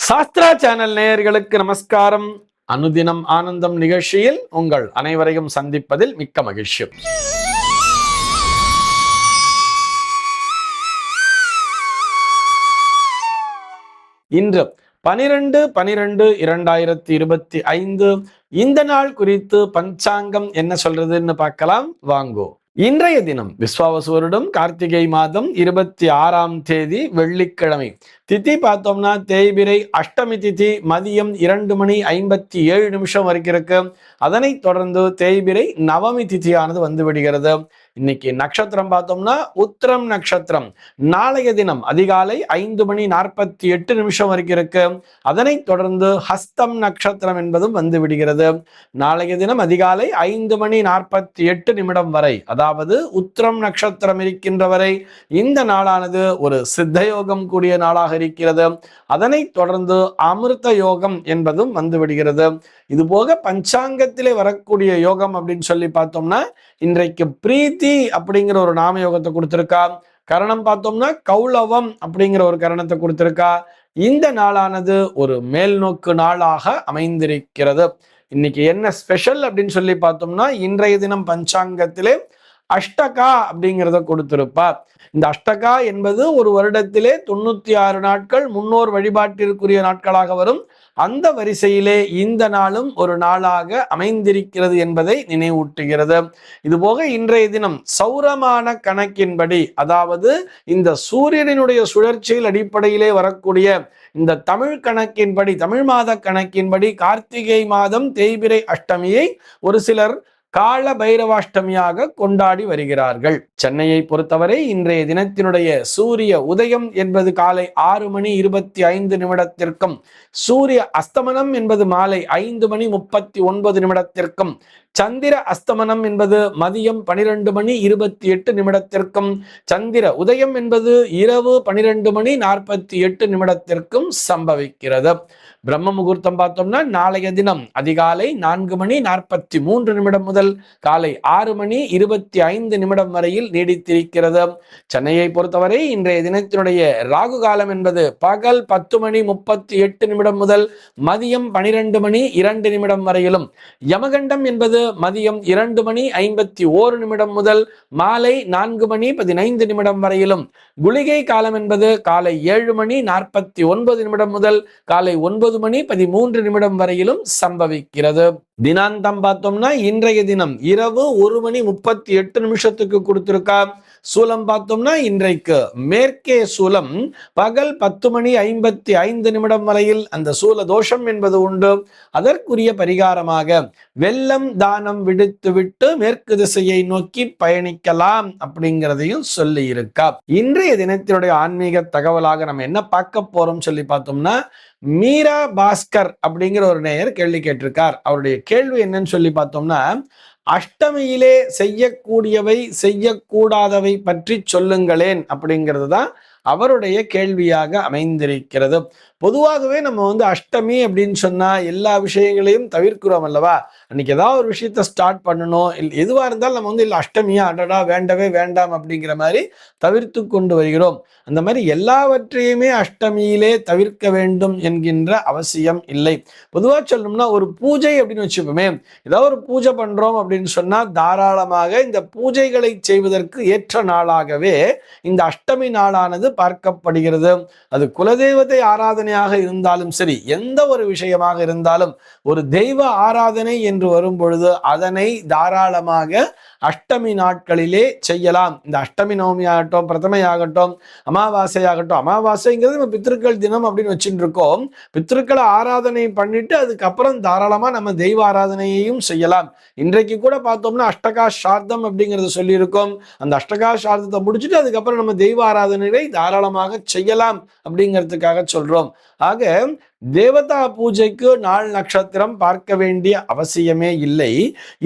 Sastra channel நேயர்களுக்கு நமஸ்காரம். அனுதினம் ஆனந்தம் நிகழ்ச்சியில் உங்கள் அனைவரையும் சந்திப்பதில் மிக்க மகிழ்ச்சி. இன்று 12/12/2025 இந்த நாள் குறித்து பஞ்சாங்கம் என்ன சொல்றதுன்னு பார்க்கலாம் வாங்கோ. இன்றைய தினம் விஸ்வாவசு வருடம் கார்த்திகை மாதம் 26ஆம் தேதி வெள்ளிக்கிழமை. திதி பார்த்தோம்னா தேய்பிரை அஷ்டமி திதி மதியம் 2:57 வரைக்கும் இருக்கு. அதனைத் தொடர்ந்து தேய்பிரை நவமி திதியானது வந்து விடுகிறது. இன்னைக்கு நட்சத்திரம் பார்த்தோம்னா உத்திரம் நட்சத்திரம். நாளைய தினம் அதிகாலை 5:48 வரைக்கும் இருக்கு. அதனைத் தொடர்ந்து ஹஸ்தம் நட்சத்திரம் என்பதும் வந்து விடுகிறது. நாளைய தினம் அதிகாலை 5:48 வரை, அதாவது உத்திரம் நட்சத்திரம் இருக்கின்ற வரை இந்த நாளானது ஒரு சித்த யோகம் கூடிய நாளாக இருக்கிறது. அதனைத் தொடர்ந்து அமிர்த யோகம் என்பதும் வந்து விடுகிறது. இது போக பஞ்சாங்கத்திலே வரக்கூடிய யோகம் அப்படின்னு சொல்லி பார்த்தோம்னா இன்றைக்கு பிரீத்தி அப்படிங்கிற ஒரு நாம யோகத்தை கொடுத்திருக்கா. கரணம் பார்த்தோம்னா கௌளவம் அப்படிங்கிற ஒரு கரணத்தை கொடுத்திருக்கா. இந்த நாளானது ஒரு மேல்நோக்கு நாளாக அமைந்திருக்கிறது. இன்னைக்கு என்ன ஸ்பெஷல் அப்படின்னு சொல்லி பார்த்தோம்னா இன்றைய தினம் பஞ்சாங்கத்திலே அஷ்டகா அப்படிங்கிறத கொடுத்திருப்பார். இந்த அஷ்டகா என்பது ஒரு வருடத்திலே 96 நாட்கள் முன்னோர் வழிபாட்டிற்குரிய நாட்களாக வரும். அந்த வரிசையிலே இந்த நாளும் ஒரு நாளாக அமைந்திருக்கிறது என்பதை நினைவூட்டுகிறது. இதுபோக இன்றைய தினம் சௌரமான கணக்கின்படி, அதாவது இந்த சூரியனுடைய சுழற்சியில் அடிப்படையிலே வரக்கூடிய இந்த தமிழ் கணக்கின்படி, தமிழ் மாத கணக்கின்படி கார்த்திகை மாதம் தேய்பிரை அஷ்டமியை ஒரு சிலர் கால பைரவாஷ்டமியாக கொண்டாடி வருகிறார்கள். சென்னையை பொறுத்தவரை இன்றைய தினத்தினுடைய சூரிய உதயம் என்பது காலை 6:25 சூரிய அஸ்தமனம் என்பது மாலை 5:39 சந்திர அஸ்தமனம் என்பது மதியம் 12:28 சந்திர உதயம் என்பது இரவு 12:48 சம்பவிக்கிறது. பிரம்ம முகூர்த்தம் பார்த்தோம்னா நாளைய தினம் அதிகாலை 4:43 முதல் காலை 6:25 வரையில் நீடித்திருக்கிறது. சென்னையை பொறுத்தவரை இன்றைய தினத்தினுடைய ராகு காலம் என்பது பகல் 10:38 முதல் மதியம் 12:02 வரையிலும், யமகண்டம் என்பது மதியம் 2:51 முதல் மாலை 4:15 வரையிலும், குளிகை காலம் என்பது காலை 7:49 முதல் காலை 9:13 வரையிலும் சம்பவிக்கிறது. தினாந்தம் பார்த்தோம்னா இன்றைய தினம் இரவு 1:38 கொடுத்திருக்கா. சூலம் பார்த்தோம்னா இன்றைக்கு மேற்கே சூலம் பகல் 10:55 வரையில் அந்த சூல தோஷம் என்பது உண்டு. அதற்குரிய பரிகாரமாக வெள்ளம் தானம் விடுத்து விட்டு மேற்கு திசையை நோக்கி பயணிக்கலாம் அப்படிங்கிறதையும் சொல்லி இருக்கா. இன்றைய தினத்தினுடைய ஆன்மீக தகவலாக நம்ம என்ன பார்க்க போறோம் சொல்லி பார்த்தோம்னா, மீரா பாஸ்கர் அப்படிங்கிற ஒரு நேயர் கேள்வி கேட்டிருக்கார். அவருடைய கேள்வி என்னன்னு சொல்லி பார்த்தோம்னா, அஷ்டமியிலே செய்யக்கூடியவை செய்யக்கூடாதவை பற்றி சொல்லுங்களேன் அப்படிங்கிறது தான் அவருடைய கேள்வியாக அமைந்திருக்கிறது. பொதுவாகவே நம்ம அஷ்டமி அப்படின்னு சொன்னா எல்லா விஷயங்களையும் தவிர்க்கிறோம் அல்லவா. அன்னைக்கு ஏதாவது ஒரு விஷயத்த ஸ்டார்ட் பண்ணணும், எதுவா இருந்தாலும் நம்ம இல்லை அஷ்டமியா அடடா வேண்டவே வேண்டாம் அப்படிங்கிற மாதிரி தவிர்த்து கொண்டு வருகிறோம். அந்த மாதிரி எல்லாவற்றையுமே அஷ்டமியிலே தவிர்க்க வேண்டும் என்கின்ற அவசியம் இல்லை. பொதுவாக சொல்லணும்னா ஒரு பூஜை அப்படின்னு வச்சுப்போமே, ஏதாவது ஒரு பூஜை பண்றோம் அப்படின்னு சொன்னா தாராளமாக இந்த பூஜைகளை செய்வதற்கு ஏற்ற நாளாகவே இந்த அஷ்டமி நாளானது பார்க்கப்படுகிறது. அது குலதெய்வத்தை ஆராதனையாக இருந்தாலும் சரி, எந்த ஒரு விஷயமாக இருந்தாலும் ஒரு தெய்வ ஆராதனை என்று வரும் பொழுது அதனை தாராளமாக அஷ்டமி நாட்களிலே செய்யலாம். இந்த அஷ்டமி நவமி ஆகட்டும், பிரதமை ஆகட்டும், அமாவாசை ஆகட்டும். அமாவாசைங்கிறது நம்ம பித்ருக்கள் தினம் அப்படின்னு வச்சுட்டு இருக்கோம். பித்ருக்களை ஆராதனை பண்ணிட்டு அதுக்கப்புறம் தாராளமா நம்ம தெய்வ ஆராதனையையும் செய்யலாம். இன்றைக்கு கூட பார்த்தோம்னா அஷ்டகா சார்த்தம் அப்படிங்கிறத சொல்லியிருக்கோம். அந்த அஷ்டகா சார்த்தத்தை முடிச்சுட்டு அதுக்கப்புறம் நம்ம தெய்வ ஆராதனைகளை தாராளமாக செய்யலாம் அப்படிங்கிறதுக்காக சொல்றோம். ஆக தேவதா பூஜைக்கு நாள் நட்சத்திரம் பார்க்க வேண்டிய அவசியமே இல்லை.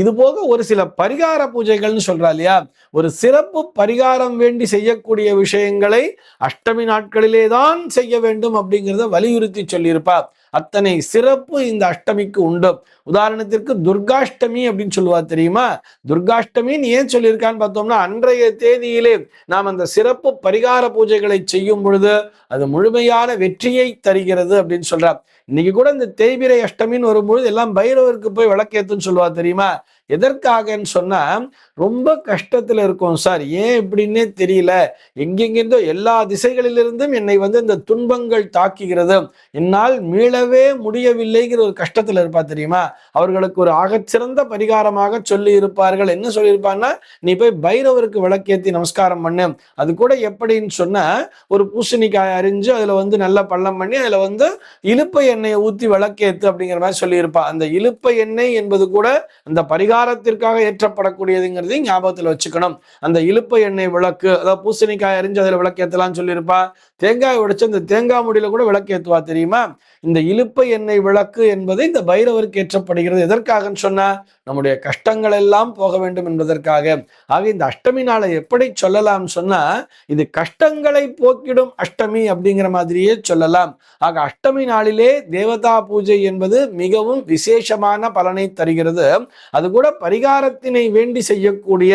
இது போக ஒரு சில பரிகார பூஜைகள்னு சொல்றா இல்லையா, ஒரு சிறப்பு பரிகாரம் வேண்டி செய்யக்கூடிய விஷயங்களை அஷ்டமி நாட்களிலே தான் செய்ய வேண்டும் அப்படிங்கிறத வலியுறுத்தி சொல்லியிருப்பா. அத்தனை சிறப்பு இந்த அஷ்டமிக்கு உண்டு. உதாரணத்திற்கு துர்காஷ்டமி அப்படின்னு சொல்லுவா தெரியுமா? துர்காஷ்டமின்னு ஏன் சொல்லியிருக்கான்னு பார்த்தோம்னா, அன்றைய தேதியிலே நாம் அந்த சிறப்பு பரிகார பூஜைகளை செய்யும் பொழுது அது முழுமையான வெற்றியை தருகிறது அப்படின்னு சொல்றார். இன்னைக்கு கூட இந்த தேய்பிரை அஷ்டமின்னு வரும்பொழுது எல்லாம் பைரவருக்கு போய் விளக்கேத்துன்னு சொல்லுவா தெரியுமா? எதற்காகன்னு சொன்னா, ரொம்ப கஷ்டத்துல இருக்கும் சார், ஏன் இப்படின்னே தெரியல, எங்கெங்கிருந்தோ எல்லா திசைகளிலிருந்தும் என்னை இந்த துன்பங்கள் தாக்குகிறது, என்னால் மீளவே முடியவில்லைங்கிற ஒரு கஷ்டத்துல இருப்பா தெரியுமா? அவர்களுக்கு ஒரு ஆகச்சிறந்த பரிகாரமாக சொல்லி இருப்பார்கள். என்ன சொல்லியிருப்பான்னா, நீ போய் பைரவருக்கு விளக்கேத்தி நமஸ்காரம் பண்ணு. அது கூட எப்படின்னு சொன்னா, ஒரு பூசணிக்காய் அரிஞ்சு அதுல நல்ல பள்ளம் பண்ணி அதுல இலுப்பை எண்ணெயை ஊத்தி விளக்கேத்து அப்படிங்கிற மாதிரி சொல்லியிருப்பா. அந்த இலுப்பை எண்ணெய் என்பது கூட அந்த பரிகாரத்திற்காக ஏற்றப்படக்கூடியதுங்கிறதையும் ஞாபகத்தில் வச்சுக்கணும். அந்த இலுப்பை எண்ணெய் விளக்கு, அதாவது பூசணிக்காய் அரிஞ்சு அதில் விளக்கேற்றலாம்னு சொல்லியிருப்பா. தேங்காய் உடைச்சு அந்த தேங்காய் முடியில கூட விளக்கேற்றுவா தெரியுமா? இந்த இலுப்பை எண்ணெய் விளக்கு என்பது இந்த பைரவருக்கு ஏற்றப்படுகிறது. எதற்காகன்னு சொன்னா, நம்முடைய கஷ்டங்கள் எல்லாம் போக வேண்டும் என்பதற்காக. ஆக இந்த அஷ்டமி நாளை எப்படி சொல்லலாம் சொன்னா, இது கஷ்டங்களை போக்கிடும் அஷ்டமி அப்படிங்கிற மாதிரியே சொல்லலாம். ஆக அஷ்டமி நாளிலே தேவதா பூஜை என்பது மிகவும் விசேஷமான பலனை தருகிறது. அது கூட பரிகாரத்தினை வேண்டி செய்யக்கூடிய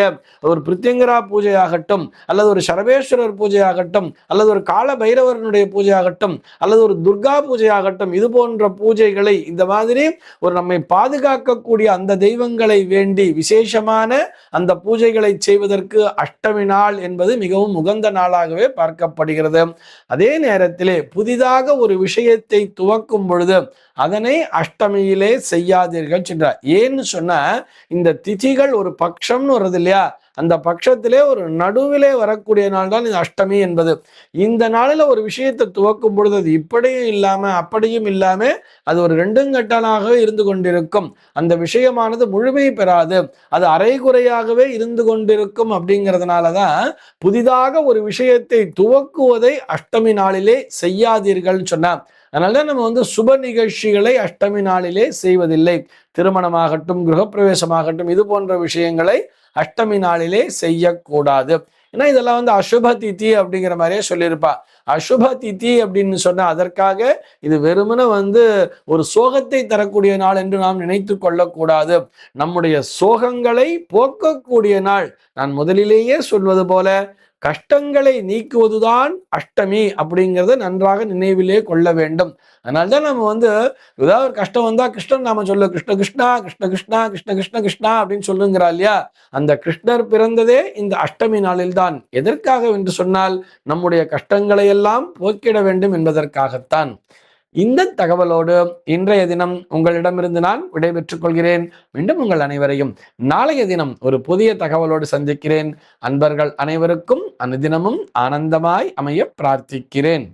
ஒரு பிரித்யங்கரா பூஜையாகட்டும், அல்லது ஒரு சரபேஸ்வரர் பூஜையாகட்டும், அல்லது ஒரு கால பைரவரனுடைய பூஜையாகட்டும், அல்லது ஒரு துர்கா பூஜையாகட்டும், இது போன்ற பூஜைகளை இந்த மாதிரி ஒரு நம்மை பாதுகாக்கக்கூடிய அந்த தெய்வங்களை வேண்டி விசேஷமான அந்த பூஜைகளை செய்வதற்கு அஷ்டமி நாள் என்பது மிகவும் உகந்த நாளாகவே பார்க்கப்படுகிறது. அதே நேரத்திலே புதிதாக ஒரு விஷயத்தை துவக்கும் பொழுது அதனை அஷ்டமியிலே செய்யாதீர்கள் சொல்றார். ஏன்னு சொன்னா, இந்த திதிகள் ஒரு பட்சம்னு வருது இல்லையா, அந்த பட்சத்திலே ஒரு நடுவிலே வரக்கூடிய நாள் தான் இந்த அஷ்டமி என்பது. இந்த நாளில் ஒரு விஷயத்தை துவக்கும் பொழுது அது இப்படியும் இல்லாம அப்படியும் இல்லாம அது ஒரு ரெண்டுங்கட்டனாகவே இருந்து கொண்டிருக்கும். அந்த விஷயமானது முழுமை பெறாது, அது அரைகுறையாகவே இருந்து கொண்டிருக்கும். அப்படிங்கிறதுனாலதான் புதிதாக ஒரு விஷயத்தை துவக்குவதை அஷ்டமி நாளிலே செய்யாதீர்கள் சொன்னார். அதனால நம்ம சுப நிகழ்ச்சிகளை அஷ்டமி நாளிலே செய்வதில்லை. திருமணமாகட்டும், கிரகப்பிரவேசமாகட்டும், இது போன்ற விஷயங்களை அஷ்டமி நாளிலே செய்யக்கூடாது. ஏன்னா இதெல்லாம் அசுப திதி அப்படிங்கிற மாதிரியே சொல்லியிருப்பா. அசுப திதி அப்படின்னு சொன்னா அதற்காக இது வெறுமனே ஒரு சோகத்தை தரக்கூடிய நாள் என்று நாம் நினைத்து கொள்ளக்கூடாது. நம்முடைய சோகங்களை போக்கக்கூடிய நாள். நான் முதலிலேயே சொல்வது போல கஷ்டங்களை நீக்குவதுதான் அஷ்டமி அப்படிங்கிறத நன்றாக நினைவிலே கொள்ள வேண்டும். அதனால்தான் நம்ம ஏதாவது ஒரு கஷ்டம் வந்தா கிருஷ்ணன் நாம சொல்ல, கிருஷ்ண கிருஷ்ணா கிருஷ்ண கிருஷ்ணா கிருஷ்ண கிருஷ்ண கிருஷ்ணா அப்படின்னு சொல்லுங்கிறா இல்லையா? அந்த கிருஷ்ணர் பிறந்ததே இந்த அஷ்டமி நாளில்தான். எதற்காக என்று சொன்னால், நம்முடைய கஷ்டங்களை எல்லாம் போக்கிட வேண்டும் என்பதற்காகத்தான். இந்த தகவலோடு இன்றைய தினம் உங்களிடமிருந்து நான் விடைபெற்றுக் கொள்கிறேன். மீண்டும் உங்கள் அனைவரையும் நாளைய தினம் ஒரு புதிய தகவலோடு சந்திக்கிறேன். அன்பர்கள் அனைவருக்கும் அனுதினமும் ஆனந்தமாய் அமைய பிரார்த்திக்கிறேன்.